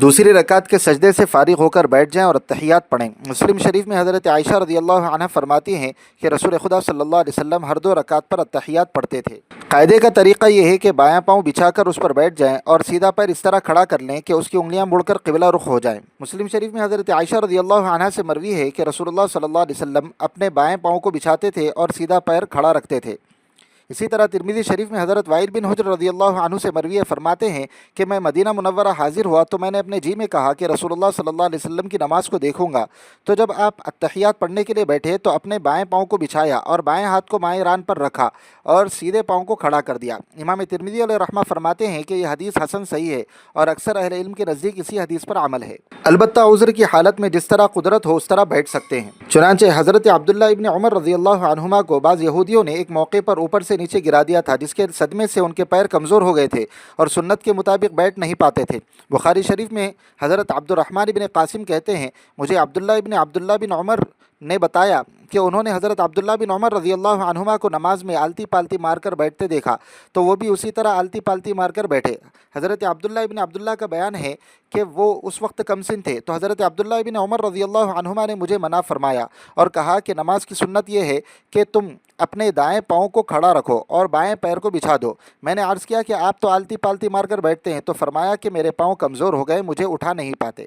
دوسری رکعت کے سجدے سے فارغ ہو کر بیٹھ جائیں اور التحیات پڑھیں۔ مسلم شریف میں حضرت عائشہ رضی اللہ عنہ فرماتی ہیں کہ رسول خدا صلی اللہ علیہ وسلم ہر دو رکعت پر التحیات پڑھتے تھے۔ قاعدے کا طریقہ یہ ہے کہ بایاں پاؤں بچھا کر اس پر بیٹھ جائیں اور سیدھا پیر اس طرح کھڑا کر لیں کہ اس کی انگلیاں مڑ کر قبلہ رخ ہو جائیں۔ مسلم شریف میں حضرت عائشہ رضی اللہ عنہ سے مروی ہے کہ رسول اللہ صلی اللہ علیہ وسلم اپنے بائیں پاؤں کو بچھاتے تھے اور سیدھا پیر کھڑا رکھتے تھے۔ اسی طرح ترمذی شریف میں حضرت وائل بن حجر رضی اللہ عنہ سے مروی فرماتے ہیں کہ میں مدینہ منورہ حاضر ہوا تو میں نے اپنے جی میں کہا کہ رسول اللہ صلی اللہ علیہ وسلم کی نماز کو دیکھوں گا، تو جب آپ التحیات پڑھنے کے لیے بیٹھے تو اپنے بائیں پاؤں کو بچھایا اور بائیں ہاتھ کو مائیں ران پر رکھا اور سیدھے پاؤں کو کھڑا کر دیا۔ امام ترمذی علیہ رحمہ فرماتے ہیں کہ یہ حدیث حسن صحیح ہے اور اکثر اہل علم کے نزدیک اسی حدیث پر عمل ہے۔ البتہ عذر کی حالت میں جس طرح قدرت ہو اس طرح بیٹھ سکتے ہیں۔ چنانچہ حضرت عبداللہ ابن عمر رضی اللہ عنہما کو بعض یہودیوں نے ایک موقع پر اوپر سے نیچے گرا دیا تھا، جس کے صدمے سے ان کے پیر کمزور ہو گئے تھے اور سنت کے مطابق بیٹھ نہیں پاتے تھے۔ بخاری شریف میں حضرت عبد الرحمن بن قاسم کہتے ہیں، مجھے عبداللہ بن عمر نے بتایا کہ انہوں نے حضرت عبداللہ بن عمر رضی اللہ عنہما کو نماز میں آلتی پالتی مار کر بیٹھتے دیکھا تو وہ بھی اسی طرح آلتی پالتی مار کر بیٹھے۔ حضرت عبداللہ کا بیان ہے کہ وہ اس وقت کم سن تھے، تو حضرت عبداللہ بن عمر رضی اللہ عنہما نے مجھے منع فرمایا اور کہا کہ نماز کی سنت یہ ہے کہ تم اپنے دائیں پاؤں کو کھڑا رکھو اور بائیں پیر کو بچھا دو۔ میں نے عرض کیا کہ آپ تو آلتی پالتی مار کر بیٹھتے ہیں، تو فرمایا کہ میرے پاؤں کمزور ہو گئے، مجھے اٹھا نہیں پاتے۔